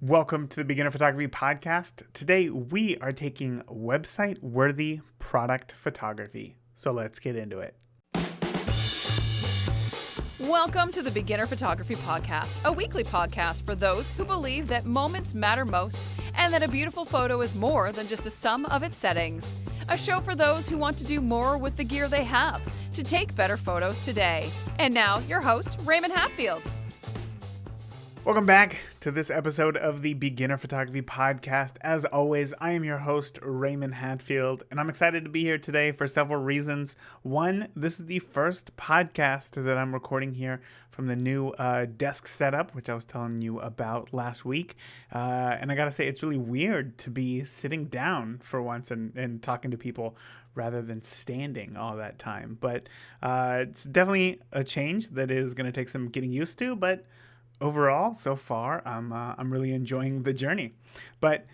Welcome to the Beginner Photography Podcast. Today we are taking website-worthy product photography. So let's get into it. Welcome to the Beginner Photography Podcast, a weekly podcast for those who believe that moments matter most and that a beautiful photo is more than just a sum of its settings. A show for those who want to do more with the gear they have to take better photos today. And now, your host, Raymond Hatfield. Welcome back to this episode of the Beginner Photography Podcast. As always, I am your host, Raymond Hatfield, and I'm excited to be here today for several reasons. One, this is the first podcast that I'm recording here from the new desk setup, which I was telling you about last week. And I gotta say, it's really weird to be sitting down for once and talking to people rather than standing all that time. But it's definitely a change that is going to take some getting used to, but overall, so far, I'm really enjoying the journey. But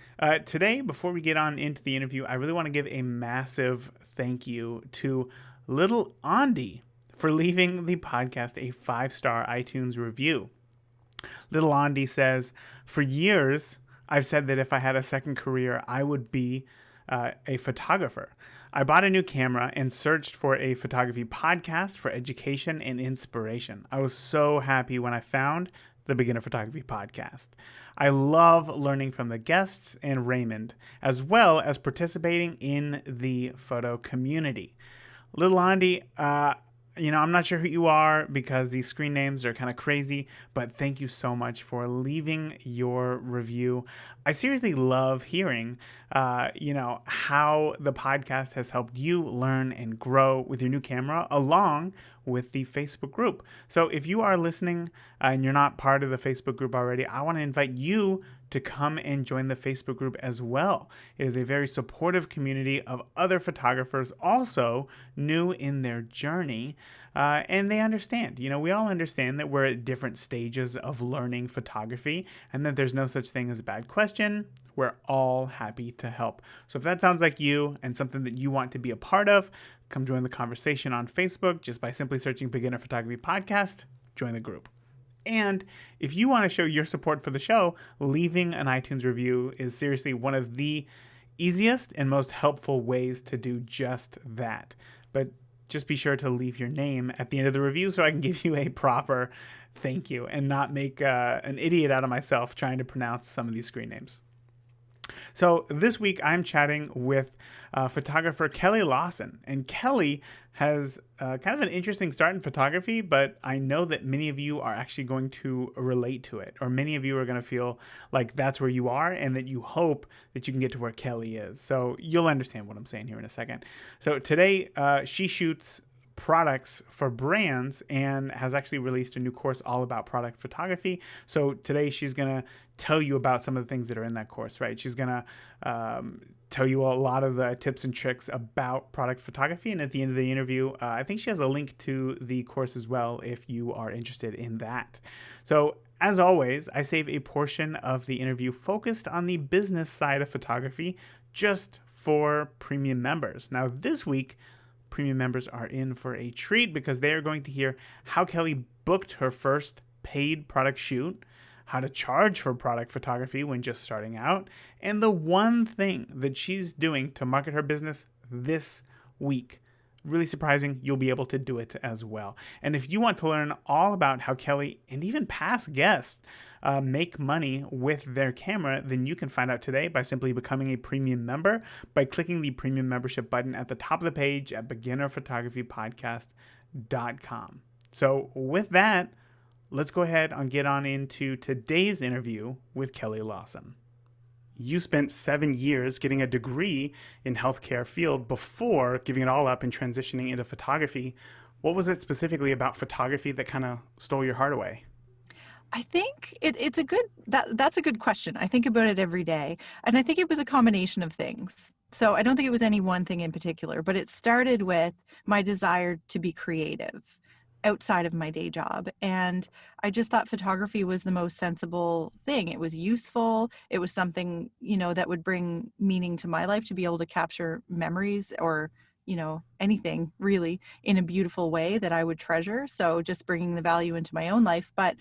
today, before we get on into the interview, I really want to give a massive thank you to little Andy for leaving the podcast a 5-star iTunes review. Little Andy says, "For years, I've said that if I had a second career, I would be a photographer. I bought a new camera and searched for a photography podcast for education and inspiration. I was so happy when I found the Beginner Photography Podcast. I love learning from the guests and Raymond, as well as participating in the photo community." Little Andy, I'm not sure who you are because these screen names are kind of crazy, but thank you so much for leaving your review. I seriously love hearing, how the podcast has helped you learn and grow with your new camera along with the Facebook group. So if you are listening and you're not part of the Facebook group already, I want to invite you to come and join the Facebook group as well. It is a very supportive community of other photographers also new in their journey, and they understand. We all understand that we're at different stages of learning photography and that there's no such thing as a bad question. We're all happy to help. So if that sounds like you and something that you want to be a part of, come join the conversation on Facebook just by simply searching Beginner Photography Podcast. Join the group. And if you want to show your support for the show, leaving an iTunes review is seriously one of the easiest and most helpful ways to do just that. But just be sure to leave your name at the end of the review so I can give you a proper thank you and not make an idiot out of myself trying to pronounce some of these screen names. So this week I'm chatting with photographer Kelly Lawson, and Kelly has kind of an interesting start in photography, but I know that many of you are actually going to relate to it, or many of you are going to feel like that's where you are and that you hope that you can get to where Kelly is. So you'll understand what I'm saying here in a second. So today she shoots products for brands and has actually released a new course all about product photography. So today she's going to tell you about some of the things that are in that course, right? She's going to tell you a lot of the tips and tricks about product photography. And at the end of the interview, I think she has a link to the course as well if you are interested in that. So as always, I save a portion of the interview focused on the business side of photography just for premium members. Now this week, premium members are in for a treat because they are going to hear how Kelly booked her first paid product shoot, how to charge for product photography when just starting out, and the one thing that she's doing to market her business this week. Really surprising, you'll be able to do it as well. And if you want to learn all about how Kelly and even past guests make money with their camera, then you can find out today by simply becoming a premium member by clicking the premium membership button at the top of the page at beginnerphotographypodcast.com. So with that, let's go ahead and get on into today's interview with Kelly Lawson. You spent 7 years getting a degree in healthcare field before giving it all up and transitioning into photography. What was it specifically about photography that kind of stole your heart away? I think that's a good question. I think about it every day. And I think it was a combination of things. So I don't think it was any one thing in particular, but it started with my desire to be creative outside of my day job. And I just thought photography was the most sensible thing. It was useful. It was something, that would bring meaning to my life, to be able to capture memories or, anything really in a beautiful way that I would treasure. So just bringing the value into my own life. But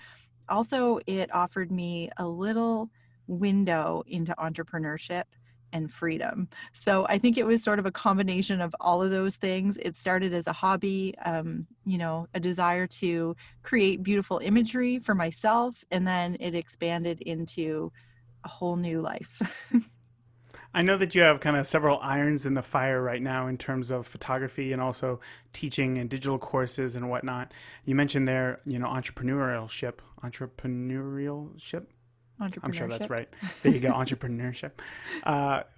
also it offered me a little window into entrepreneurship and freedom. So I think it was sort of a combination of all of those things. It started as a hobby, a desire to create beautiful imagery for myself, and then it expanded into a whole new life. I know that you have kind of several irons in the fire right now in terms of photography and also teaching and digital courses and whatnot. You mentioned there, entrepreneurship. I'm sure that's right. There you go, entrepreneurship.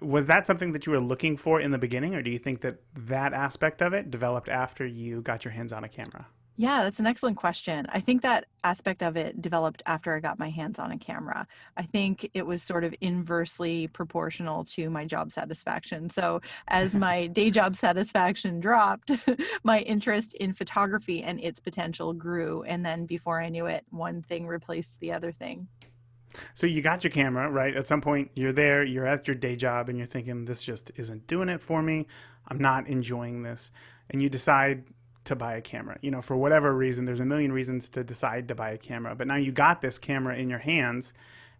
Was that something that you were looking for in the beginning, or do you think that that aspect of it developed after you got your hands on a camera? Yeah, that's an excellent question. I think that aspect of it developed after I got my hands on a camera. I think it was sort of inversely proportional to my job satisfaction. So, as my day job satisfaction dropped, my interest in photography and its potential grew. And then before I knew it, one thing replaced the other thing. So you got your camera, right? At some point, you're there, you're at your day job, and you're thinking, this just isn't doing it for me. I'm not enjoying this. And you decide to buy a camera. For whatever reason, there's a million reasons to decide to buy a camera. But now you got this camera in your hands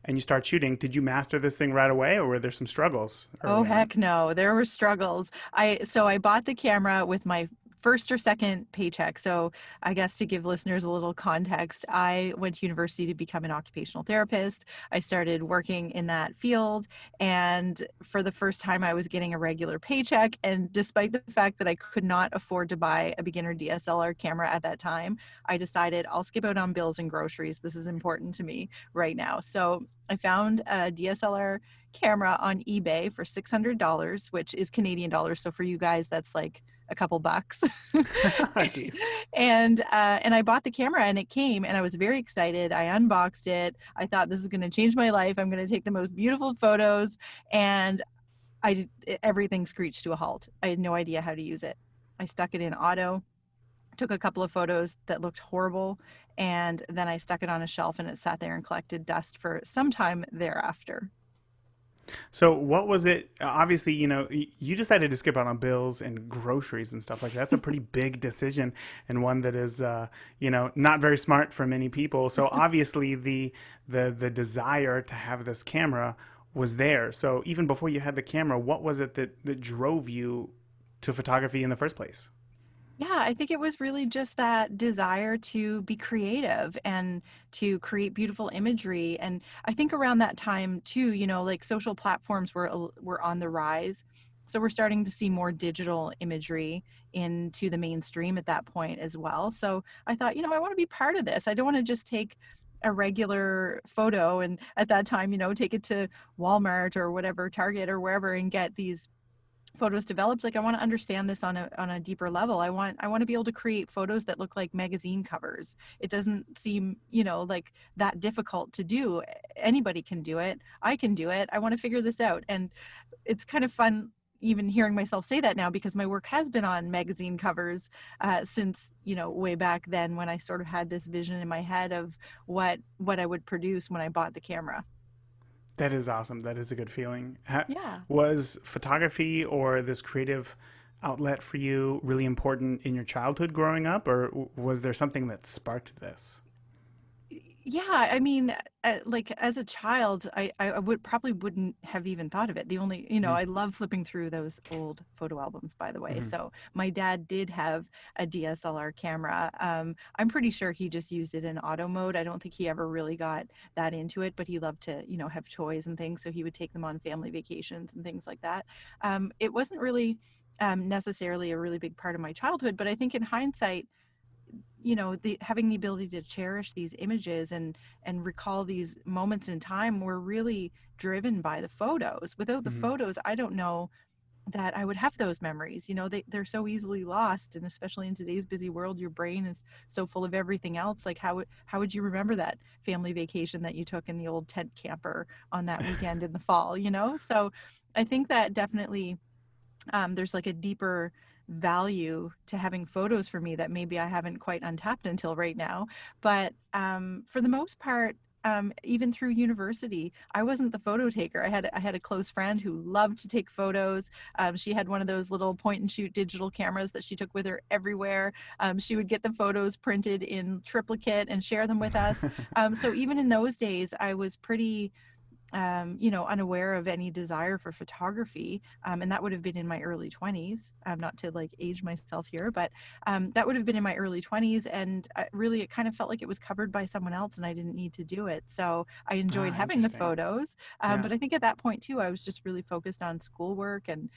and you start shooting. Did you master this thing right away, or were there some struggles early Oh, on? heck no. There were struggles. I bought the camera with my first or second paycheck. So I guess to give listeners a little context, I went to university to become an occupational therapist. I started working in that field, and for the first time I was getting a regular paycheck. And despite the fact that I could not afford to buy a beginner DSLR camera at that time, I decided I'll skip out on bills and groceries. This is important to me right now. So I found a DSLR camera on eBay for $600, which is Canadian dollars. So for you guys, that's like a couple bucks. Jeez. And I bought the camera and it came, and I was very excited. I unboxed it. I thought, this is going to change my life. I'm going to take the most beautiful photos. And everything screeched to a halt. I had no idea how to use it. I stuck it in auto, took a couple of photos that looked horrible, and then I stuck it on a shelf, and it sat there and collected dust for some time thereafter. So what was it? Obviously, you decided to skip out on bills and groceries and stuff like that. That's a pretty big decision, and one that is, not very smart for many people. So obviously the desire to have this camera was there. So even before you had the camera, what was it that drove you to photography in the first place? Yeah, I think it was really just that desire to be creative and to create beautiful imagery. And I think around that time too, like social platforms were on the rise. So we're starting to see more digital imagery into the mainstream at that point as well. So I thought, I want to be part of this. I don't want to just take a regular photo and at that time, take it to Walmart or whatever, Target or wherever, and get these photos developed. Like, I want to understand this on a deeper level. I want to be able to create photos that look like magazine covers. It doesn't seem, like that difficult to do. Anybody can do it. I can do it. I want to figure this out. And it's kind of fun even hearing myself say that now, because my work has been on magazine covers since, way back then, when I sort of had this vision in my head of what I would produce when I bought the camera. That is awesome. That is a good feeling. Yeah. Was photography or this creative outlet for you really important in your childhood growing up, or was there something that sparked this? Yeah, I mean, like as a child, I wouldn't have even thought of it. The only, I love flipping through those old photo albums, by the way. Mm-hmm. So my dad did have a DSLR camera. I'm pretty sure he just used it in auto mode. I don't think he ever really got that into it, but he loved to, have toys and things. So he would take them on family vacations and things like that. It wasn't really necessarily a really big part of my childhood, but I think in hindsight, having the ability to cherish these images and recall these moments in time were really driven by the photos. Without the Mm-hmm. photos, I don't know that I would have those memories. They're so easily lost, and especially in today's busy world, your brain is so full of everything else. Like, how would you remember that family vacation that you took in the old tent camper on that weekend in the fall? So I think that definitely there's like a deeper value to having photos for me that maybe I haven't quite untapped until right now. But for the most part, even through university, I wasn't the photo taker. I had a close friend who loved to take photos. She had one of those little point and shoot digital cameras that she took with her everywhere. She would get the photos printed in triplicate and share them with us. So even in those days, I was pretty unaware of any desire for photography. And that would have been in my early 20s. Not to like age myself here, but that would have been in my early 20s. And really, it kind of felt like it was covered by someone else and I didn't need to do it. So I enjoyed having the Interesting. photos. Yeah. But I think at that point, too, I was just really focused on schoolwork and,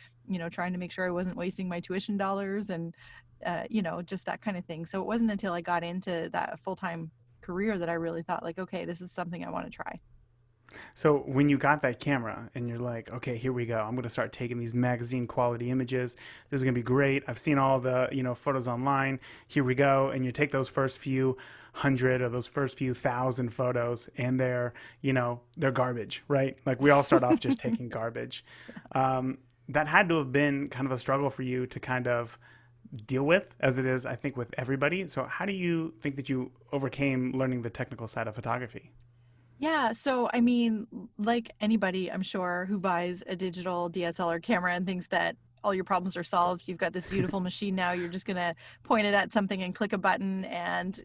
trying to make sure I wasn't wasting my tuition dollars and, just that kind of thing. So it wasn't until I got into that full-time career that I really thought like, okay, this is something I want to try. So when you got that camera and you're like, okay, here we go. I'm going to start taking these magazine quality images. This is going to be great. I've seen all the, photos online. Here we go. And you take those first few hundred or those first few thousand photos and they're garbage, right? Like we all start off just taking garbage. That had to have been kind of a struggle for you to kind of deal with, as it is, I think, with everybody. So how do you think that you overcame learning the technical side of photography? Yeah, so I mean, like anybody, I'm sure, who buys a digital DSLR camera and thinks that all your problems are solved. You've got this beautiful machine now. You're just going to point it at something and click a button and,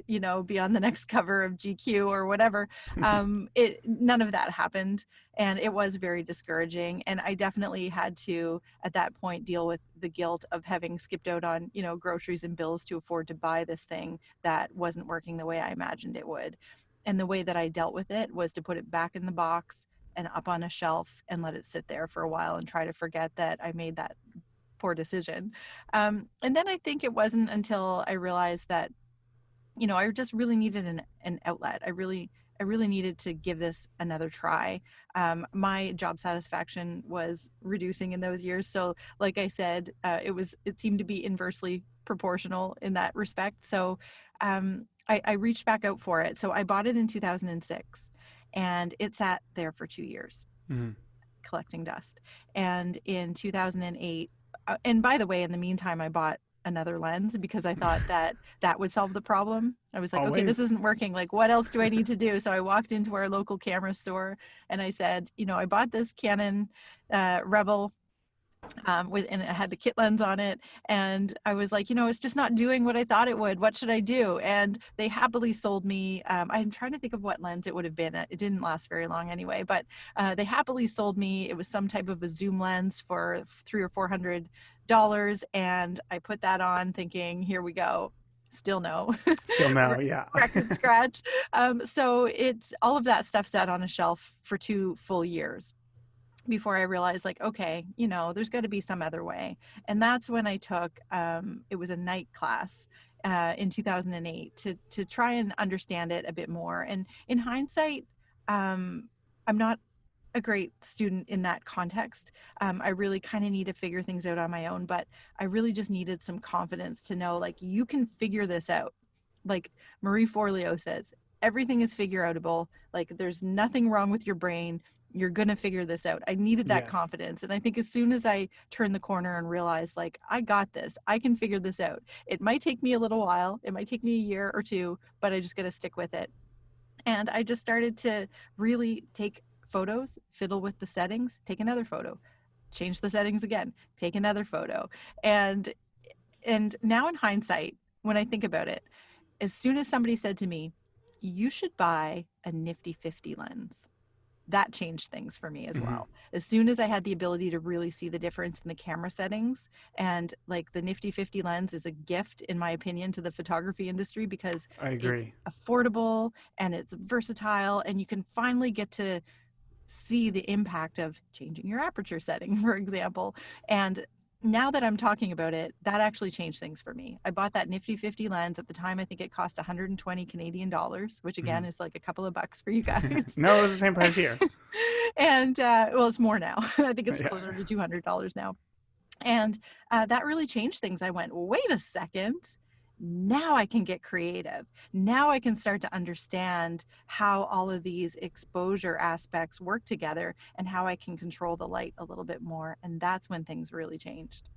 be on the next cover of GQ or whatever. None of that happened. And it was very discouraging. And I definitely had to, at that point, deal with the guilt of having skipped out on, groceries and bills to afford to buy this thing that wasn't working the way I imagined it would. And the way that I dealt with it was to put it back in the box and up on a shelf and let it sit there for a while and try to forget that I made that poor decision. And then I think it wasn't until I realized that, I just really needed an outlet. I really needed to give this another try. My job satisfaction was reducing in those years. So like I said, it seemed to be inversely proportional in that respect. So I reached back out for it. So I bought it in 2006 and it sat there for 2 years collecting dust. And in 2008, and by the way, in the meantime, I bought another lens because I thought that would solve the problem. I was like, okay, this isn't working. Like, what else do I need to do? So I walked into our local camera store and I said, I bought this Canon Rebel and it had the kit lens on it. And I was like, it's just not doing what I thought it would. What should I do? And they happily sold me, I'm trying to think of what lens it would have been. It didn't last very long anyway, but they happily sold me, it was some type of a zoom lens for $300 or $400. And I put that on thinking, here we go. Still no. Still no, yeah. Record scratch. So it's all of that stuff sat on a shelf for 2 full years before I realized like, okay, there's got to be some other way. And that's when I took, it was a night class in 2008 to try and understand it a bit more. And in hindsight, I'm not a great student in that context. I really kind of need to figure things out on my own, but I really just needed some confidence to know, like, you can figure this out. Like Marie Forleo says, everything is figure outable. Like there's nothing wrong with your brain. You're going to figure this out. I needed that confidence. And I think as soon as I turned the corner and realized, like, I got this, I can figure this out. It might take me a little while. It might take me a year or two, but I just got to stick with it. And I just started to really take photos, fiddle with the settings, take another photo, change the settings again, take another photo. And now in hindsight, when I think about it, as soon as somebody said to me, you should buy a nifty 50 lens, that changed things for me as well. As soon as I had the ability to really see the difference in the camera settings, and like the nifty 50 lens is a gift, in my opinion, to the photography industry because I agree. It's affordable and it's versatile, and you can finally get to see the impact of changing your aperture setting, for example. And now that I'm talking about it, that actually changed things for me. I bought that nifty 50 lens at the time. I think it cost 120 Canadian dollars, which again is like a couple of bucks for you guys. No, it was the same price here. And well, it's more now. I think it's closer to $200 now. And that really changed things. I went, wait a second. Now I can get creative. Now I can start to understand how all of these exposure aspects work together and how I can control the light a little bit more. And that's when things really changed.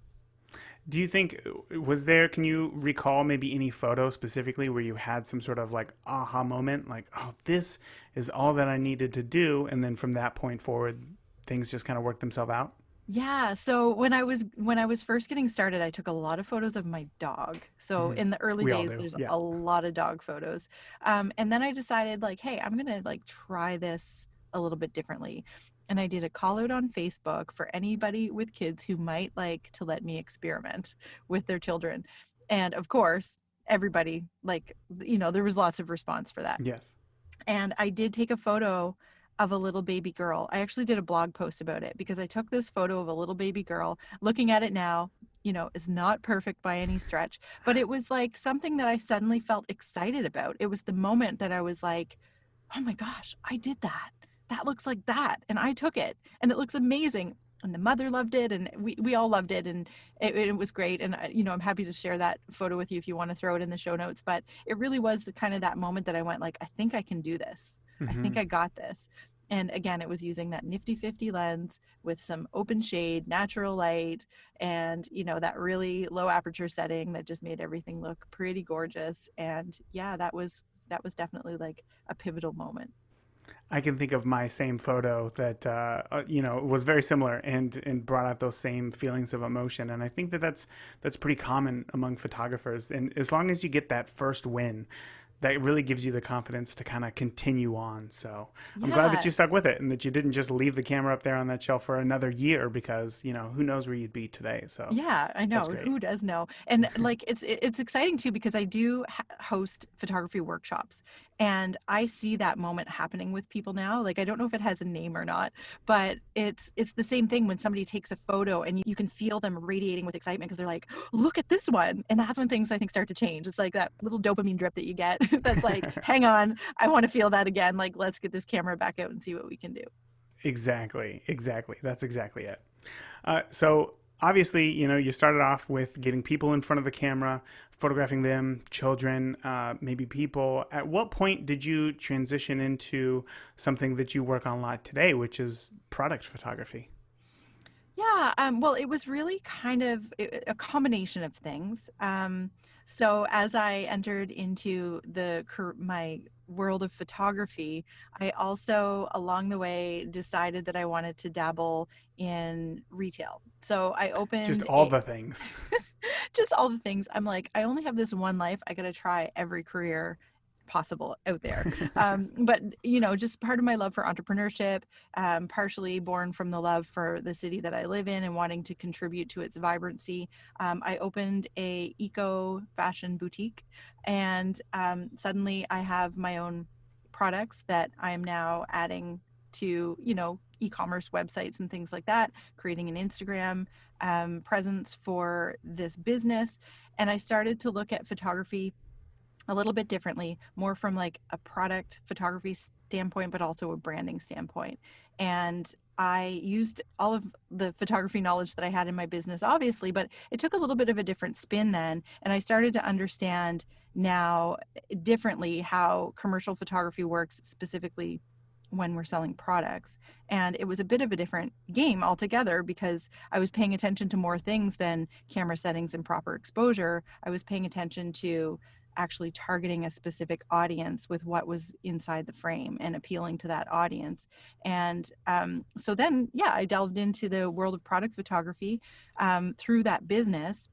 Do you think, can you recall maybe any photo specifically where you had some sort of like aha moment, like, oh, this is all that I needed to do, and then from that point forward, things just kind of worked themselves out? Yeah. So when I was first getting started, I took a lot of photos of my dog. So in the early days, there's a lot of dog photos. And then I decided like, hey, I'm going to like try this a little bit differently. And I did a call out on Facebook for anybody with kids who might like to let me experiment with their children. And of course, everybody, like, there was lots of response for that. Yes. And I did take a photo of a little baby girl. I actually did a blog post about it because I took this photo of a little baby girl. Looking at it now, is not perfect by any stretch, but it was like something that I suddenly felt excited about. It was the moment that I was like, oh my gosh, I did that. That looks like that. And I took it and it looks amazing. And the mother loved it and we all loved it. And it was great. And, I'm happy to share that photo with you if you want to throw it in the show notes. But it really was the kind of that moment that I went like, I think I can do this. I think I got this. And again, it was using that nifty 50 lens with some open shade, natural light, and, that really low aperture setting that just made everything look pretty gorgeous. And yeah, that was definitely like a pivotal moment. I can think of my same photo that was very similar and brought out those same feelings of emotion. And I think that's pretty common among photographers. And as long as you get that first win, that really gives you the confidence to kind of continue on. So I'm glad that you stuck with it and that you didn't just leave the camera up there on that shelf for another year because, who knows where you'd be today. So yeah, I know. Who does know? And like, it's exciting too, because I do host photography workshops and I see that moment happening with people now. Like, I don't know if it has a name or not, but it's the same thing when somebody takes a photo and you can feel them radiating with excitement because they're like, look at this one. And that's when things I think start to change. It's like that little dopamine drip that you get. That's like, hang on, I want to feel that again. Like, let's get this camera back out and see what we can do. Exactly. That's exactly it. So obviously, you started off with getting people in front of the camera, photographing them, children, maybe people. At what point did you transition into something that you work on a lot today, which is product photography? Yeah, well, it was really kind of a combination of things. So as I entered into my world of photography, I also along the way decided that I wanted to dabble in retail. So I opened just all the things. Just all the things. I'm like, I only have this one life. I got to try every career possible out there. But, just part of my love for entrepreneurship, partially born from the love for the city that I live in and wanting to contribute to its vibrancy. I opened a eco fashion boutique and suddenly I have my own products that I'm now adding to, e-commerce websites and things like that, creating an Instagram presence for this business. And I started to look at photography a little bit differently, more from like a product photography standpoint, but also a branding standpoint. And I used all of the photography knowledge that I had in my business, obviously, but it took a little bit of a different spin then. And I started to understand now differently how commercial photography works, specifically when we're selling products. And it was a bit of a different game altogether because I was paying attention to more things than camera settings and proper exposure. I was paying attention to actually targeting a specific audience with what was inside the frame and appealing to that audience. And so then, I delved into the world of product photography through that business.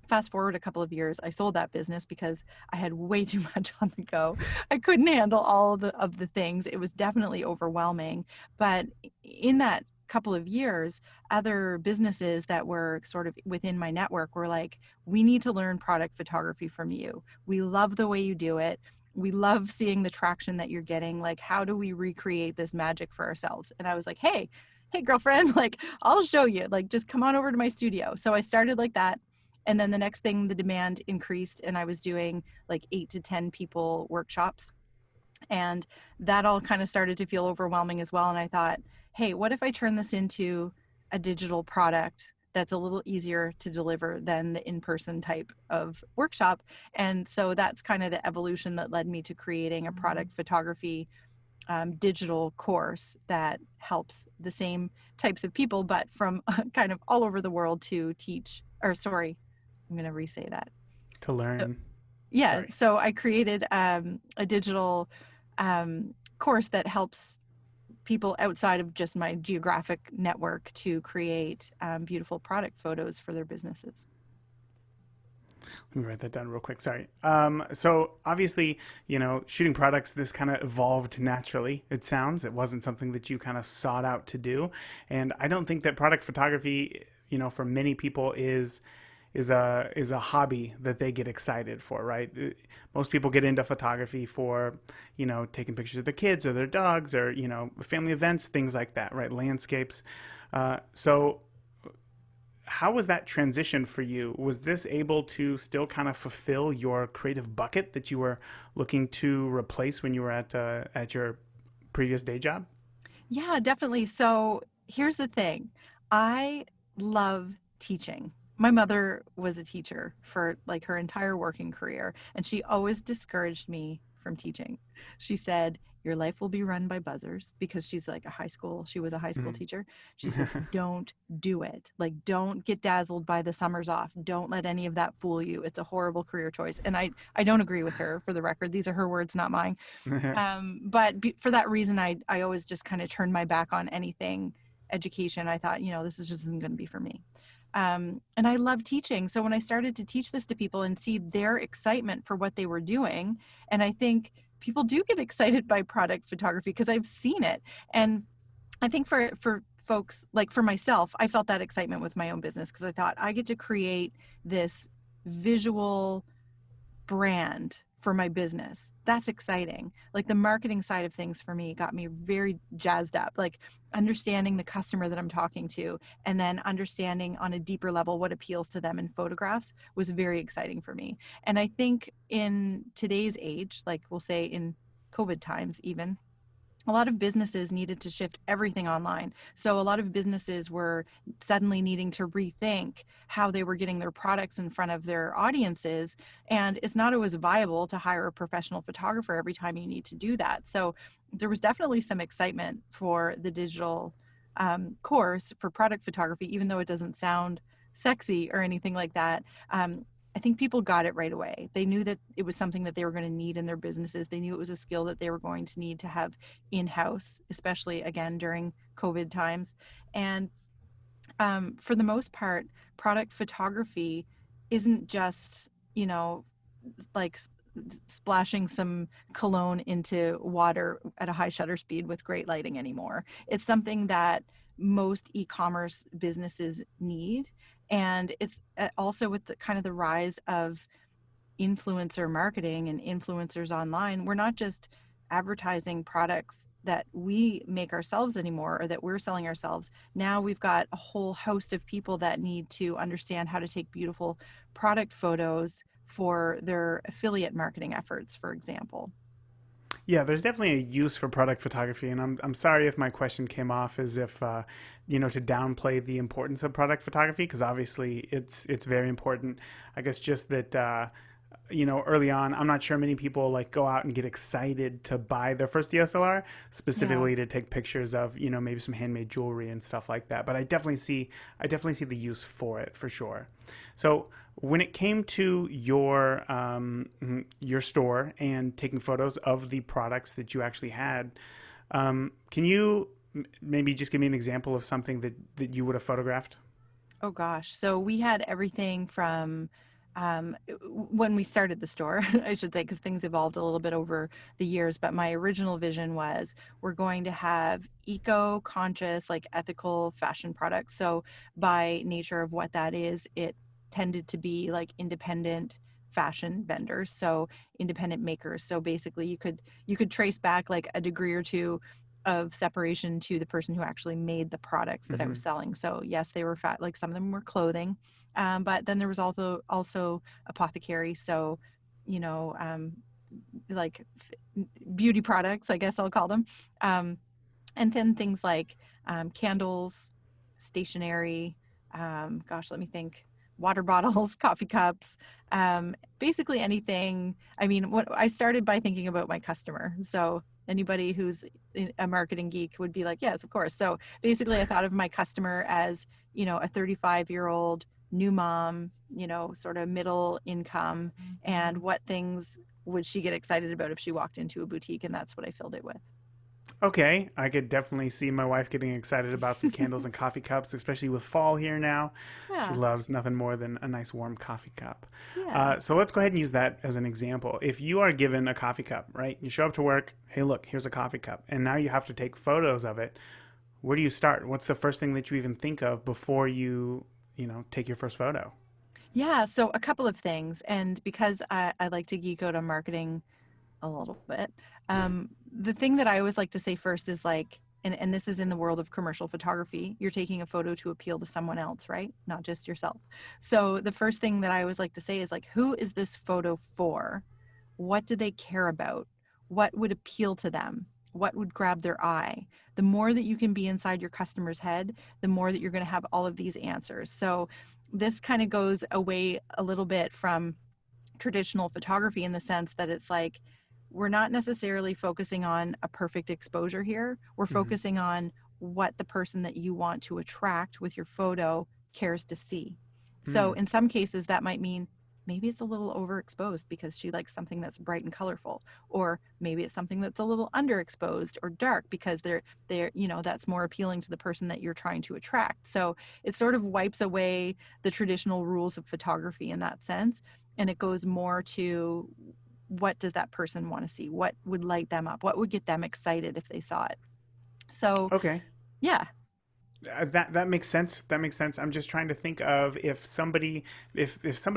Fast forward a couple of years, I sold that business because I had way too much on the go. I couldn't handle all of the things. It was definitely overwhelming. But in that couple of years, other businesses that were sort of within my network were like, we need to learn product photography from you. We love the way you do it. We love seeing the traction that you're getting. Like, how do we recreate this magic for ourselves? And I was like, hey, girlfriend, like, I'll show you. Like, just come on over to my studio. So I started like that. And then the next thing, the demand increased and I was doing like 8 to 10 people workshops. And that all kind of started to feel overwhelming as well. And I thought, hey, what if I turn this into a digital product that's a little easier to deliver than the in-person type of workshop? And so that's kind of the evolution that led me to creating a product photography digital course that helps the same types of people, but from kind of all over the world to teach, or sorry, I'm going to re-say that. To learn. So I created a digital course that helps people outside of just my geographic network to create beautiful product photos for their businesses. Let me write that down real quick. Sorry. So obviously, shooting products, this kind of evolved naturally. It sounds. It wasn't something that you kind of sought out to do, and I don't think that product photography, for many people is a hobby that they get excited for, right? Most people get into photography for, taking pictures of their kids or their dogs or, family events, things like that, right? Landscapes. So how was that transition for you? Was this able to still kind of fulfill your creative bucket that you were looking to replace when you were at your previous day job? Yeah, definitely. So here's the thing. I love teaching. My mother was a teacher for like her entire working career, and she always discouraged me from teaching. She said, "Your life will be run by buzzers," because she was a high school Mhm. teacher. She says, "Don't do it. Like, don't get dazzled by the summers off. Don't let any of that fool you. It's a horrible career choice." And I don't agree with her, for the record. These are her words, not mine. For that reason, I always just kind of turned my back on anything education. I thought, this is just isn't going to be for me. And I love teaching. So when I started to teach this to people and see their excitement for what they were doing, and I think people do get excited by product photography because I've seen it. And I think for folks, like for myself, I felt that excitement with my own business because I thought I get to create this visual brand for my business. That's exciting. Like the marketing side of things for me got me very jazzed up, like understanding the customer that I'm talking to and then understanding on a deeper level what appeals to them in photographs was very exciting for me. And I think in today's age, like we'll say in COVID times even, a lot of businesses needed to shift everything online. So a lot of businesses were suddenly needing to rethink how they were getting their products in front of their audiences. And it's not always viable to hire a professional photographer every time you need to do that. So there was definitely some excitement for the digital course for product photography, even though it doesn't sound sexy or anything like that. I think people got it right away. They knew that it was something that they were going to need in their businesses. They knew it was a skill that they were going to need to have in-house, especially again during COVID times. And for the most part, product photography isn't just, like splashing some cologne into water at a high shutter speed with great lighting anymore. It's something that most e-commerce businesses need. And it's also with the kind of the rise of influencer marketing and influencers online, we're not just advertising products that we make ourselves anymore or that we're selling ourselves. Now we've got a whole host of people that need to understand how to take beautiful product photos for their affiliate marketing efforts, for example. Yeah, there's definitely a use for product photography, and I'm sorry if my question came off as if to downplay the importance of product photography, because obviously it's very important. I guess just that early on, I'm not sure many people like go out and get excited to buy their first DSLR Yeah. specifically to take pictures of maybe some handmade jewelry and stuff like that. But I definitely see the use for it for sure. So when it came to your store and taking photos of the products that you actually had, can you maybe just give me an example of something that you would have photographed? Oh gosh. So we had everything from when we started the store, I should say, because things evolved a little bit over the years. But my original vision was we're going to have eco-conscious, like ethical fashion products. So by nature of what that is, it tended to be like independent fashion vendors, so independent makers. So basically you could trace back like a degree or two of separation to the person who actually made the products that I was Hmm. selling. So yes, they were fat, like some of them were clothing, but then there was also apothecary. So, you know, like beauty products, I guess I'll call them, um, and then things like candles, stationery. Gosh, let me think. Water bottles, coffee cups, basically anything. I mean, what I started by thinking about my customer. So anybody who's a marketing geek would be like, yes, of course. So basically, I thought of my customer as, a 35-year-old new mom, sort of middle income, and what things would she get excited about if she walked into a boutique, and that's what I filled it with. Okay, I could definitely see my wife getting excited about some candles and coffee cups, especially with fall here now. She Yeah. loves nothing more than a nice warm coffee cup. Yeah. So let's go ahead and use that as an example. If you are given a coffee cup, right? You show up to work, hey, look, here's a coffee cup, and now you have to take photos of it. Where do you start? What's the first thing that you even think of before you take your first photo? Yeah. So a couple of things. And because I like to geek out on marketing a little bit, the thing that I always like to say first is like, and this is in the world of commercial photography, you're taking a photo to appeal to someone else, right? Not just yourself. So the first thing that I always like to say is like, who is this photo for? What do they care about? What would appeal to them? What would grab their eye? The more that you can be inside your customer's head, the more that you're going to have all of these answers. So this kind of goes away a little bit from traditional photography in the sense that it's like we're not necessarily focusing on a perfect exposure here. We're Hmm. focusing on what the person that you want to attract with your photo cares to see. So Mm. in some cases that might mean maybe it's a little overexposed because she likes something that's bright and colorful, or maybe it's something that's a little underexposed or dark because that's more appealing to the person that you're trying to attract. So it sort of wipes away the traditional rules of photography in that sense, and it goes more to what does that person want to see, what would light them up, what would get them excited if they saw it. So Okay. yeah. That makes sense. That makes sense. I'm just trying to think of if somebody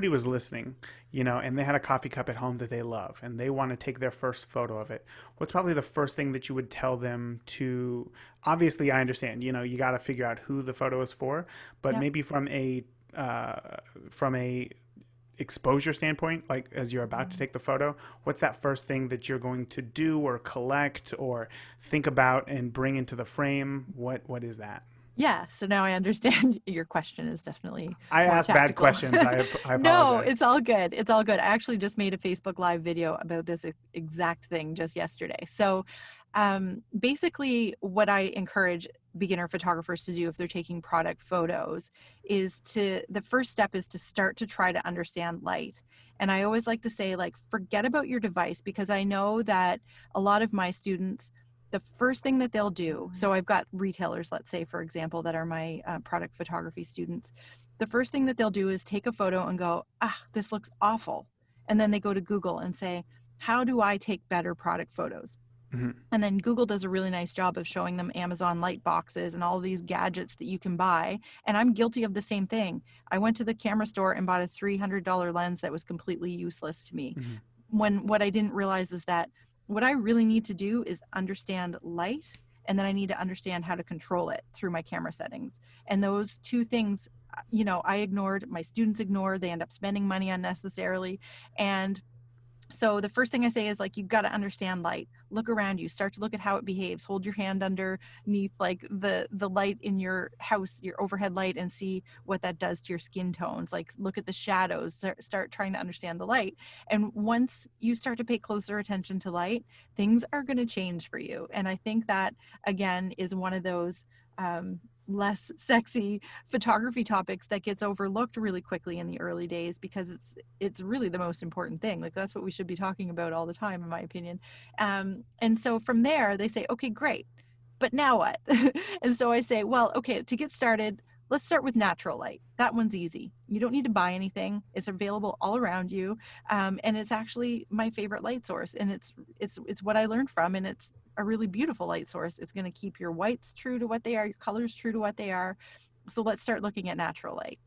was listening, and they had a coffee cup at home that they love and they want to take their first photo of it. What's probably the first thing that you would tell them to? Obviously, I understand. You got to figure out who the photo is for, but Yep. maybe from a exposure standpoint, like as you're about to take the photo, what's that first thing that you're going to do or collect or think about and bring into the frame? What is that? Yeah, so now I understand your question is definitely I more ask bad tactical. questions. I No, apologize. it's all good. It's all good. I actually just made a Facebook Live video about this exact thing just yesterday. So, basically, what I encourage beginner photographers to do if they're taking product photos is the first step is to start to try to understand light. And I always like to say, like, forget about your device, because I know that a lot of my students, the first thing that they'll do, so I've got retailers, let's say, for example, that are my product photography students. The first thing that they'll do is take a photo and go, this looks awful. And then they go to Google and say, how do I take better product photos? Hmm. And then Google does a really nice job of showing them Amazon light boxes and all these gadgets that you can buy. And I'm guilty of the same thing. I went to the camera store and bought a $300 lens that was completely useless to me. Hmm. When what I didn't realize is that what I really need to do is understand light, and then I need to understand how to control it through my camera settings. And those two things, I ignored, my students ignored, they end up spending money unnecessarily. And so the first thing I say is, like, you've got to understand light. Look around you, start to look at how it behaves. Hold your hand underneath like the light in your house, your overhead light, and see what that does to your skin tones. Like, look at the shadows, start trying to understand the light. And once you start to pay closer attention to light, things are going to change for you. And I think that, again, is one of those less sexy photography topics that gets overlooked really quickly in the early days, because it's really the most important thing. Like, that's what we should be talking about all the time, in my opinion. And so from there they say, okay, great, but now what? And so I say, well, okay, to get started, let's start with natural light. That one's easy. You don't need to buy anything. It's available all around you. And it's actually my favorite light source. And it's what I learned from, and it's a really beautiful light source. It's going to keep your whites true to what they are, your colors true to what they are. So let's start looking at natural light.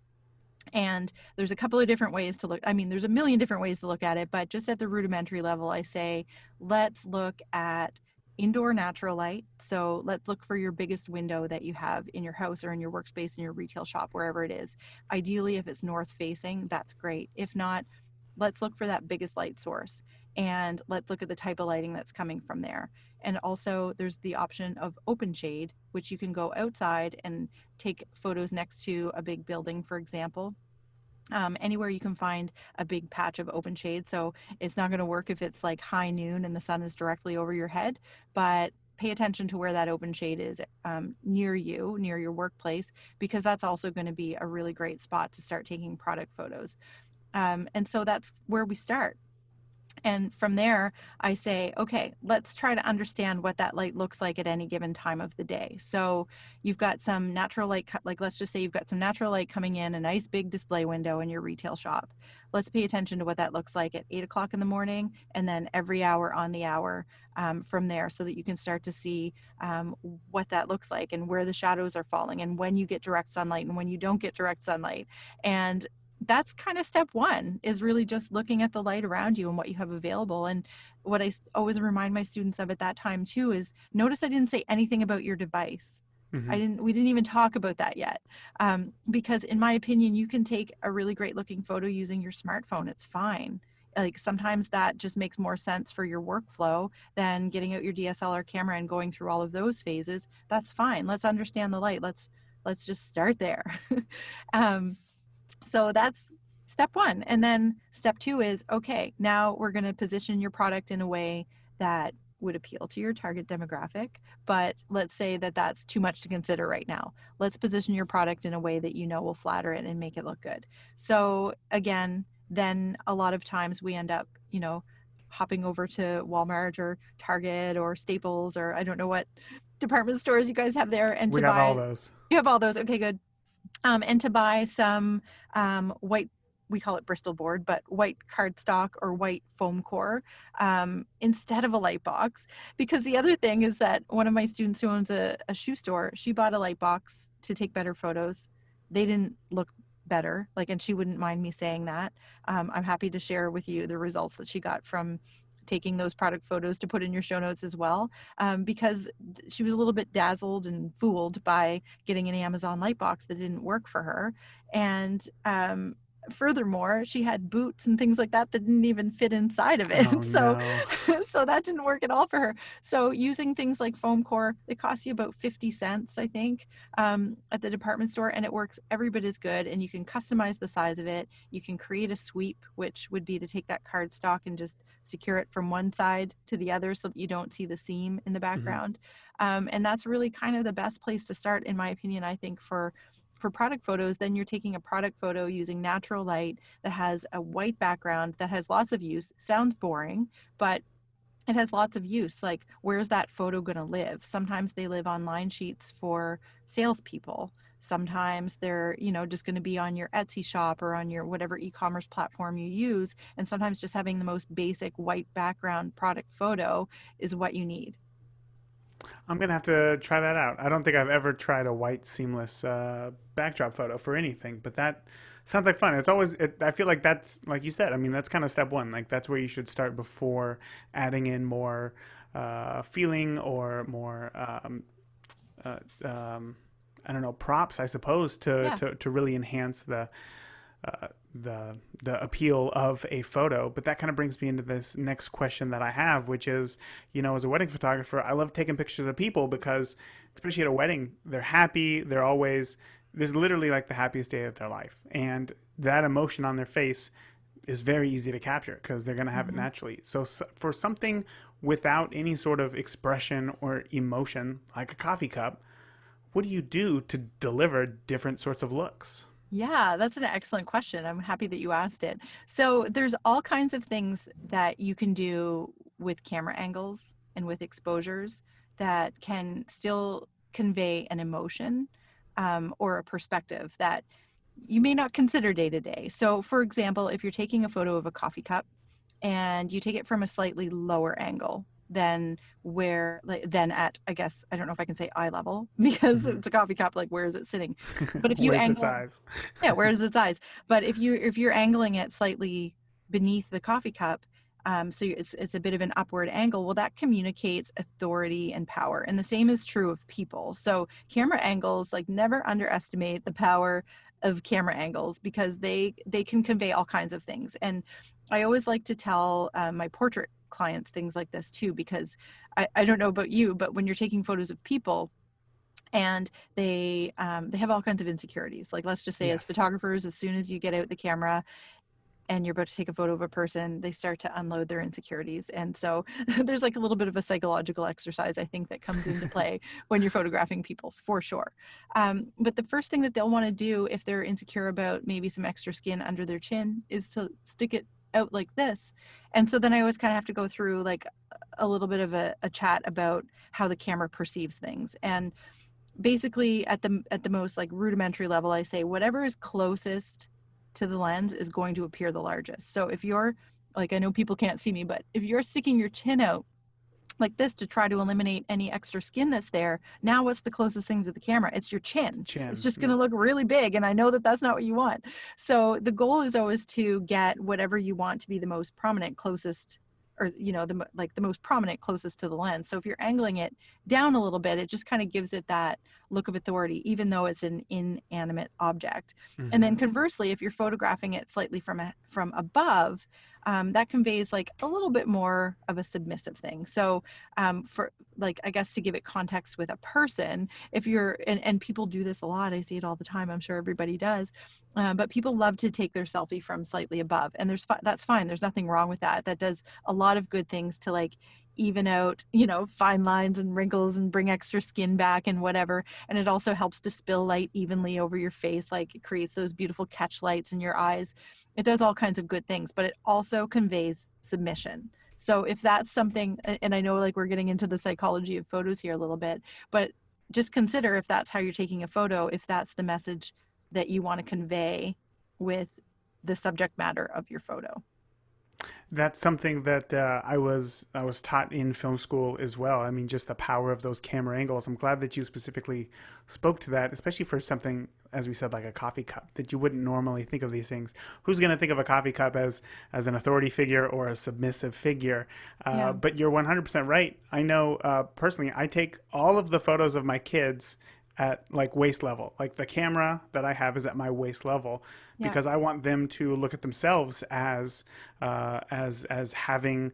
And there's a couple of different ways to look. I mean, there's a million different ways to look at it, but just at the rudimentary level, I say, let's look at indoor natural light. So let's look for your biggest window that you have in your house or in your workspace, in your retail shop, wherever it is. Ideally, if it's north facing, that's great. If not, let's look for that biggest light source, and let's look at the type of lighting that's coming from there. And also there's the option of open shade, which you can go outside and take photos next to a big building, for example. Anywhere you can find a big patch of open shade. So it's not going to work if it's like high noon and the sun is directly over your head, but pay attention to where that open shade is near you, near your workplace, because that's also going to be a really great spot to start taking product photos. And so that's where we start. And from there, I say, okay, let's try to understand what that light looks like at any given time of the day. So you've got some natural light, like let's just say you've got some natural light coming in, a nice big display window in your retail shop. Let's pay attention to what that looks like at 8 o'clock in the morning, and then every hour on the hour from there, so that you can start to see what that looks like and where the shadows are falling and when you get direct sunlight and when you don't get direct sunlight. And that's kind of step one, is really just looking at the light around you and what you have available. And what I always remind my students of at that time too is, notice I didn't say anything about your device. We didn't even talk about that yet. Because in my opinion, you can take a really great looking photo using your smartphone. It's fine. Like sometimes that just makes more sense for your workflow than getting out your DSLR camera and going through all of those phases. That's fine. Let's understand the light. Let's just start there. So that's step one. And then step two is, okay, now we're going to position your product in a way that would appeal to your target demographic. But let's say that that's too much to consider right now. Let's position your product in a way that you know will flatter it and make it look good. So again, then a lot of times we end up, hopping over to Walmart or Target or Staples, or I don't know what department stores you guys have there. And We to have buy, all those. you have all those. Okay, good. And to buy some white, we call it Bristol board, but white cardstock or white foam core instead of a light box. Because the other thing is that one of my students who owns a shoe store, she bought a light box to take better photos. They didn't look better, and she wouldn't mind me saying that. I'm happy to share with you the results that she got from taking those product photos to put in your show notes as well, because she was a little bit dazzled and fooled by getting an Amazon light box that didn't work for her. And furthermore, she had boots and things like that didn't even fit inside of it. Oh, So no. so that didn't work at all for her. So using things like foam core, they cost you about 50 cents, I think, at the department store, and it works every bit as good. And you can customize the size of it. You can create a sweep, which would be to take that cardstock and just secure it from one side to the other so that you don't see the seam in the background. And that's really kind of the best place to start, in my opinion, I think, for product photos. Then you're taking a product photo using natural light that has a white background that has lots of use. Sounds boring, but it has lots of use. Like, where's that photo going to live? Sometimes they live on line sheets for salespeople. Sometimes they're, just going to be on your Etsy shop or on your whatever e-commerce platform you use. And sometimes just having the most basic white background product photo is what you need. I'm going to have to try that out. I don't think I've ever tried a white seamless backdrop photo for anything, but that sounds like fun. It's always, I feel like that's, like you said, I mean, that's kind of step one. Like, that's where you should start before adding in more feeling or more, I don't know, props, I suppose, to really enhance the appeal of a photo. But that kind of brings me into this next question that I have, which is, as a wedding photographer, I love taking pictures of people because, especially at a wedding, they're happy. They're always, this is literally like the happiest day of their life. And that emotion on their face is very easy to capture because they're going to have it naturally. So for something without any sort of expression or emotion, like a coffee cup, what do you do to deliver different sorts of looks? Yeah, that's an excellent question. I'm happy that you asked it. So there's all kinds of things that you can do with camera angles and with exposures that can still convey an emotion or a perspective that you may not consider day to day. So for example, if you're taking a photo of a coffee cup and you take it from a slightly lower angle than at, I guess, I don't know if I can say eye level because it's a coffee cup, like where is it sitting? But if you Where's its angle, eyes? yeah, where's its eyes? But if you're angling it slightly beneath the coffee cup, so it's a bit of an upward angle, well, that communicates authority and power. And the same is true of people. So camera angles, like, never underestimate the power of camera angles because they can convey all kinds of things. And I always like to tell my portrait clients things like this too, because I don't know about you, but when you're taking photos of people and they have all kinds of insecurities, like, let's just say, as Yes. photographers, as soon as you get out the camera and you're about to take a photo of a person, they start to unload their insecurities. And so there's like a little bit of a psychological exercise, I think, that comes into play when you're photographing people, for sure. But the first thing that they'll want to do if they're insecure about maybe some extra skin under their chin is to stick it out like this. And so then I always kind of have to go through like a little bit of a chat about how the camera perceives things. And basically at the most like rudimentary level, I say whatever is closest to the lens is going to appear the largest. So if you're like, I know people can't see me, but if you're sticking your chin out like this to try to eliminate any extra skin that's there, now what's the closest thing to the camera? It's your chin. It's just going to look really big, and I know that that's not what you want. So the goal is always to get whatever you want to be the most prominent, closest, or the most prominent closest to the lens. So if you're angling it down a little bit, it just kind of gives it that look of authority, even though it's an inanimate object. Mm-hmm. And then conversely, if you're photographing it slightly from above, that conveys like a little bit more of a submissive thing. So for like, I guess to give it context with a person, if you're, and people do this a lot, I see it all the time, I'm sure everybody does, but people love to take their selfie from slightly above, and that's fine. There's nothing wrong with that. That does a lot of good things to like even out, fine lines and wrinkles and bring extra skin back and whatever. And it also helps to spill light evenly over your face. Like it creates those beautiful catch lights in your eyes. It does all kinds of good things, but it also conveys submission. So if that's something, and I know like we're getting into the psychology of photos here a little bit, but just consider if that's how you're taking a photo, if that's the message that you want to convey with the subject matter of your photo. That's something that I was taught in film school as well. I mean, just the power of those camera angles. I'm glad that you specifically spoke to that, especially for something, as we said, like a coffee cup, that you wouldn't normally think of these things. Who's going to think of a coffee cup as an authority figure or a submissive figure? Yeah. But you're 100% right. I know personally, I take all of the photos of my kids at like waist level. Like the camera that I have is at my waist level, because I want them to look at themselves as having,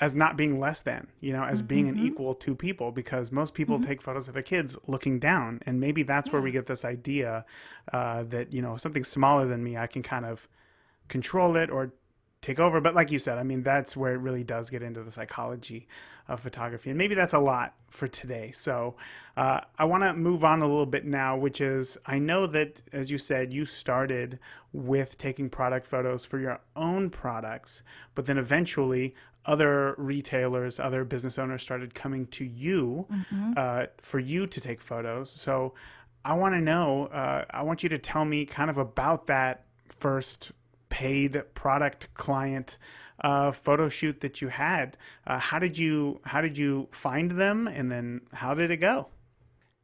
as not being less than, as being an equal to people, because most people take photos of their kids looking down. And maybe that's where we get this idea that, something smaller than me, I can kind of control it or take over. But like you said, I mean, that's where it really does get into the psychology of photography. And maybe that's a lot for today. So I want to move on a little bit now, which is, I know that, as you said, you started with taking product photos for your own products, but then eventually other retailers, other business owners started coming to you for you to take photos. So I want to know, I want you to tell me kind of about that first paid product client photo shoot that you had. How did you find them, and then how did it go?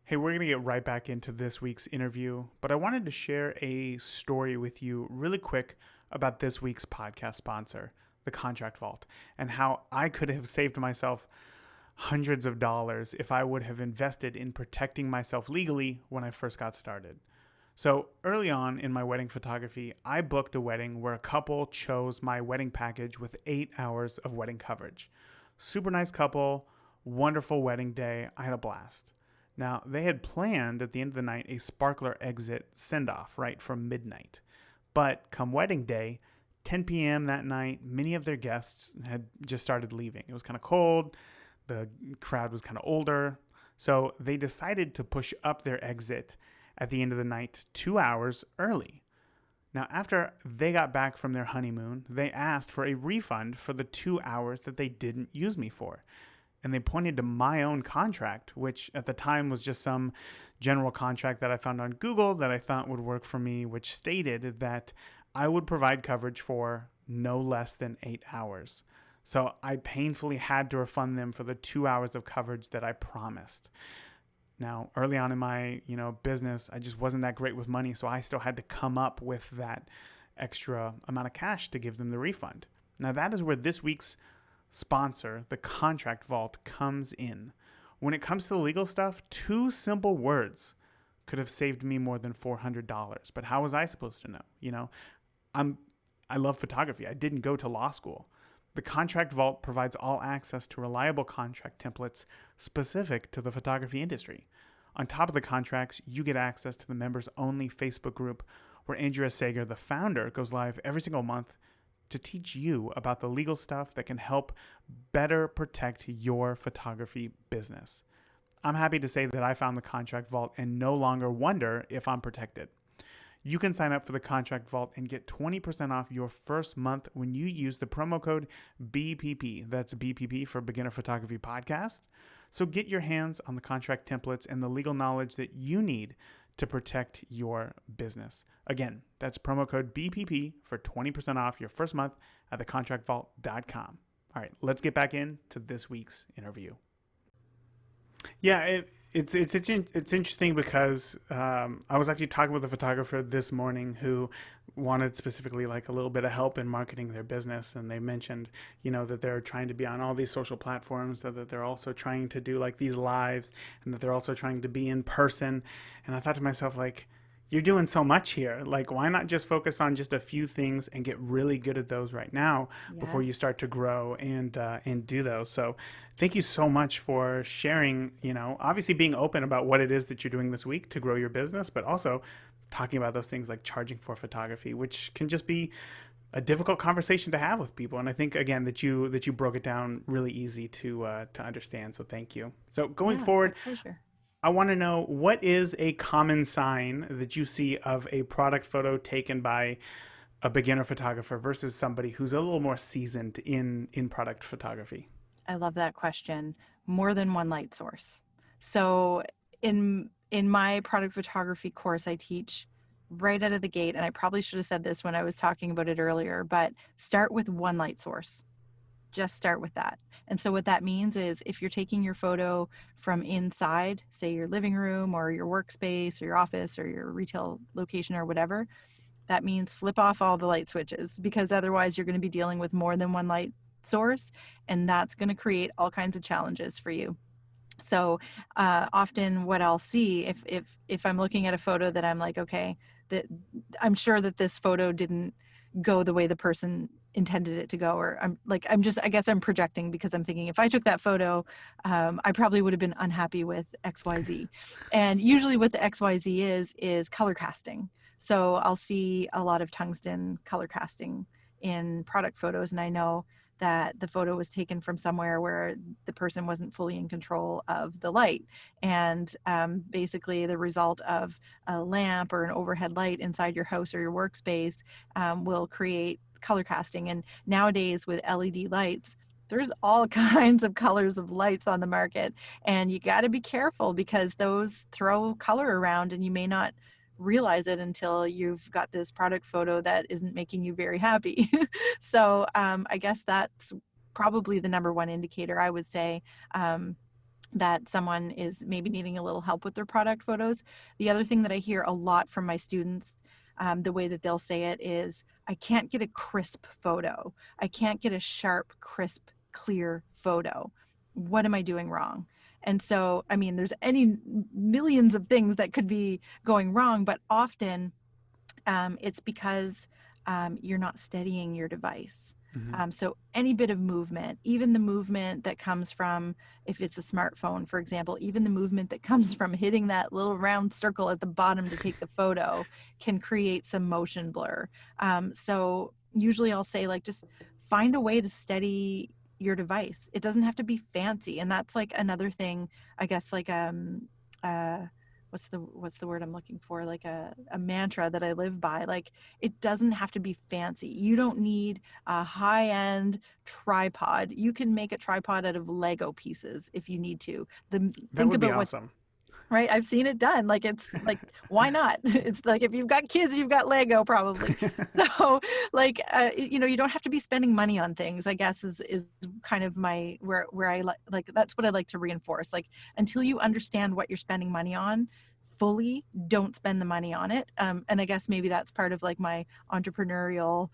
Hey, we're going to get right back into this week's interview, but I wanted to share a story with you really quick about this week's podcast sponsor, the Contract Vault, and how I could have saved myself hundreds of dollars if I would have invested in protecting myself legally when I first got started. So early on in my wedding photography, I booked a wedding where a couple chose my wedding package with 8 hours of wedding coverage. Super nice couple, wonderful wedding day. I had a blast. Now, they had planned at the end of the night a sparkler exit send-off right from midnight. But come wedding day, 10 p.m. that night, many of their guests had just started leaving. It was kind of cold. The crowd was kind of older. So they decided to push up their exit at the end of the night 2 hours early. Now, after they got back from their honeymoon, they asked for a refund for the 2 hours that they didn't use me for. And they pointed to my own contract, which at the time was just some general contract that I found on Google that I thought would work for me, which stated that I would provide coverage for no less than 8 hours. So I painfully had to refund them for the 2 hours of coverage that I promised. Now, early on in my, business, I just wasn't that great with money, so I still had to come up with that extra amount of cash to give them the refund. Now, that is where this week's sponsor, the Contract Vault, comes in. When it comes to the legal stuff, 2 simple words could have saved me more than $400. But how was I supposed to know? I love photography. I didn't go to law school. The Contract Vault provides all access to reliable contract templates specific to the photography industry. On top of the contracts, you get access to the members-only Facebook group where Andrea Sager, the founder, goes live every single month to teach you about the legal stuff that can help better protect your photography business. I'm happy to say that I found the Contract Vault and no longer wonder if I'm protected. You can sign up for the Contract Vault and get 20% off your first month when you use the promo code BPP. That's BPP for Beginner Photography Podcast. So get your hands on the contract templates and the legal knowledge that you need to protect your business. Again, that's promo code BPP for 20% off your first month at thecontractvault.com. All right, let's get back into this week's interview. Yeah, it's interesting because I was actually talking with a photographer this morning who wanted specifically like a little bit of help in marketing their business, and they mentioned, that they're trying to be on all these social platforms, that they're also trying to do like these lives, and that they're also trying to be in person. And I thought to myself, like, you're doing so much here. Like, why not just focus on just a few things and get really good at those right now before you start to grow and do those? So thank you so much for sharing, obviously being open about what it is that you're doing this week to grow your business, but also talking about those things like charging for photography, which can just be a difficult conversation to have with people. And I think, again, that you broke it down really easy to understand. So thank you. So going forward, it's my pleasure. I want to know, what is a common sign that you see of a product photo taken by a beginner photographer versus somebody who's a little more seasoned in product photography? I love that question. More than one light source. So in my product photography course, I teach right out of the gate, and I probably should have said this when I was talking about it earlier, but start with one light source. Just start with that. And so what that means is, if you're taking your photo from inside, say your living room or your workspace or your office or your retail location or whatever, that means flip off all the light switches, because otherwise you're going to be dealing with more than one light source, and that's going to create all kinds of challenges for you. So often what I'll see, if I'm looking at a photo that I'm like, okay, that I'm sure that this photo didn't go the way the person intended it to go, or I guess I'm projecting, because I'm thinking, if I took that photo, I probably would have been unhappy with XYZ. And usually what the XYZ is color casting. So I'll see a lot of tungsten color casting in product photos, and I know that the photo was taken from somewhere where the person wasn't fully in control of the light. And basically the result of a lamp or an overhead light inside your house or your workspace will create color casting. And nowadays with LED lights, there's all kinds of colors of lights on the market, and you got to be careful, because those throw color around, and you may not realize it until you've got this product photo that isn't making you very happy. So I guess that's probably the number one indicator, I would say, that someone is maybe needing a little help with their product photos. The other thing that I hear a lot from my students, the way that they'll say it is, I can't get a crisp photo. I can't get a sharp, crisp, clear photo. What am I doing wrong? And so, I mean, there's any millions of things that could be going wrong, but often it's because you're not steadying your device. Mm-hmm. So any bit of movement, even the movement that comes from, if it's a smartphone, for example, even the movement that comes from hitting that little round circle at the bottom to take the photo can create some motion blur. So usually I'll say, like, just find a way to steady your device. It doesn't have to be fancy. And that's like another thing, I guess, like what's the word I'm looking for? Like a mantra that I live by. Like, it doesn't have to be fancy. You don't need a high-end tripod. You can make a tripod out of Lego pieces if you need to. That would be awesome. Right? I've seen it done. Like, it's like, why not? It's like, if you've got kids, you've got Lego probably. So like, you don't have to be spending money on things, I guess, is kind of my, where I like, that's what I like to reinforce. Like, until you understand what you're spending money on fully, don't spend the money on it. And I guess maybe that's part of like my entrepreneurial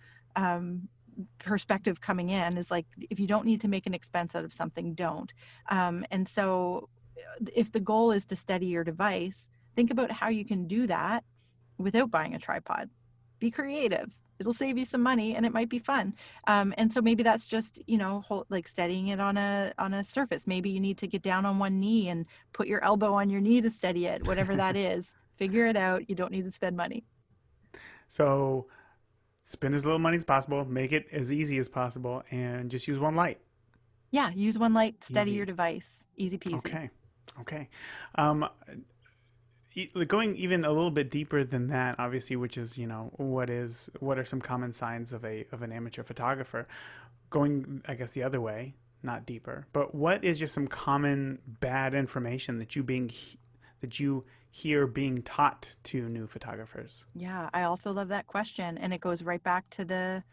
perspective coming in, is like, if you don't need to make an expense out of something, don't. And so if the goal is to steady your device, think about how you can do that without buying a tripod. Be creative. It'll save you some money, and it might be fun. And so maybe that's just, like steadying it on a surface. Maybe you need to get down on one knee and put your elbow on your knee to steady it, whatever that is. Figure it out. You don't need to spend money. So spend as little money as possible, make it as easy as possible, and just use one light. Yeah, use one light, steady Easy. your device. Easy peasy. Okay. Going even a little bit deeper than that, obviously, which is, what are some common signs of an amateur photographer? Going, I guess, the other way, not deeper, but what is just some common bad information that you hear being taught to new photographers? Yeah, I also love that question, and it goes right back to the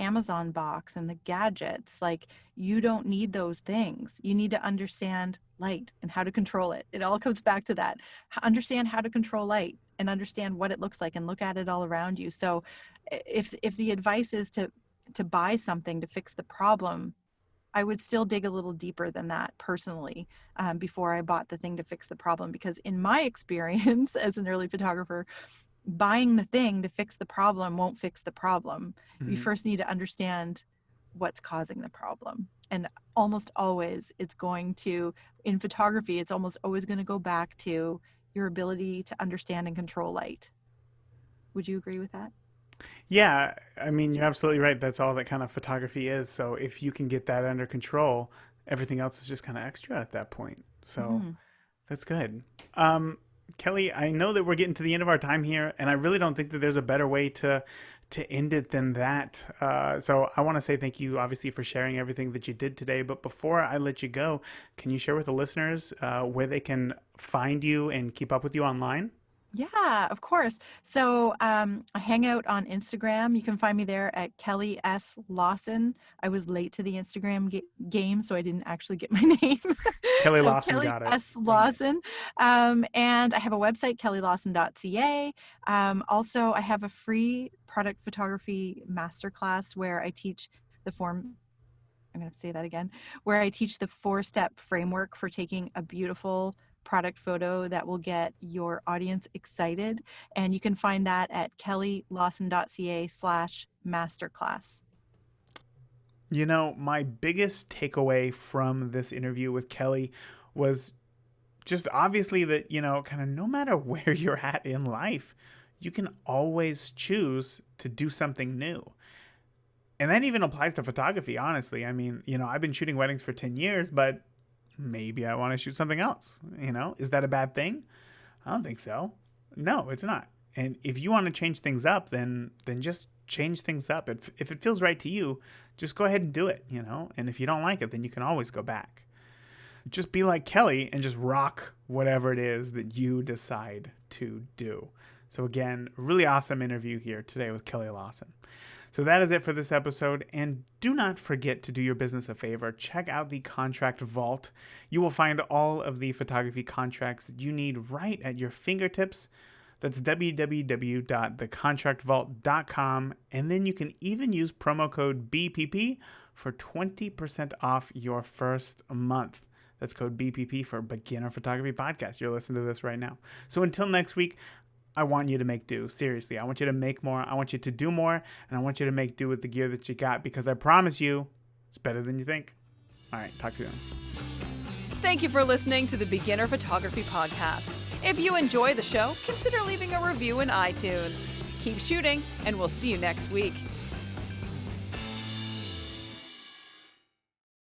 Amazon box and the gadgets. Like, you don't need those things. You need to understand light and how to control it. It all comes back to that. Understand how to control light and understand what it looks like and look at it all around you. So if the advice is to buy something to fix the problem, I would still dig a little deeper than that personally, before I bought the thing to fix the problem. Because in my experience as an early photographer, buying the thing to fix the problem won't fix the problem. Mm-hmm. You first need to understand what's causing the problem. And almost always in photography, it's almost always going to go back to your ability to understand and control light. Would you agree with that? Yeah, I mean, you're absolutely right. That's all that kind of photography is. So if you can get that under control, everything else is just kind of extra at that point. So that's good. Kelly, I know that we're getting to the end of our time here, and I really don't think that there's a better way to end it than that. So I want to say thank you, obviously, for sharing everything that you did today. But before I let you go, can you share with the listeners where they can find you and keep up with you online? Yeah, of course. So I hang out on Instagram. You can find me there at Kelly S. Lawson. I was late to the Instagram game, so I didn't actually get my name. Kelly So Lawson Kelly got it. S. Lawson. And I have a website, kellylawson.ca. Also, I have a free product photography masterclass where I teach the form. I'm going to say that again, where I teach the 4-step framework for taking a beautiful product photo that will get your audience excited. And you can find that at kellylawson.ca/masterclass. My biggest takeaway from this interview with Kelly was just obviously that, kind of no matter where you're at in life, you can always choose to do something new. And that even applies to photography, honestly. I mean, I've been shooting weddings for 10 years, but maybe I want to shoot something else. Is that a bad thing? I don't think so. No, it's not. And if you want to change things up, then just change things up. If it feels right to you, just go ahead and do it, And if you don't like it, then you can always go back. Just be like Kelly and just rock whatever it is that you decide to do. So again, really awesome interview here today with Kelly Lawson. So that is it for this episode, and do not forget to do your business a favor. Check out the Contract Vault. You will find all of the photography contracts that you need right at your fingertips. That's www.thecontractvault.com, and then you can even use promo code BPP for 20% off your first month. That's code BPP for Beginner Photography Podcast. You're listening to this right now. So until next week, I want you to make do. Seriously, I want you to make more. I want you to do more, and I want you to make do with the gear that you got, because I promise you, it's better than you think. All right, talk to you then. Thank you for listening to the Beginner Photography Podcast. If you enjoy the show, consider leaving a review in iTunes. Keep shooting, and we'll see you next week.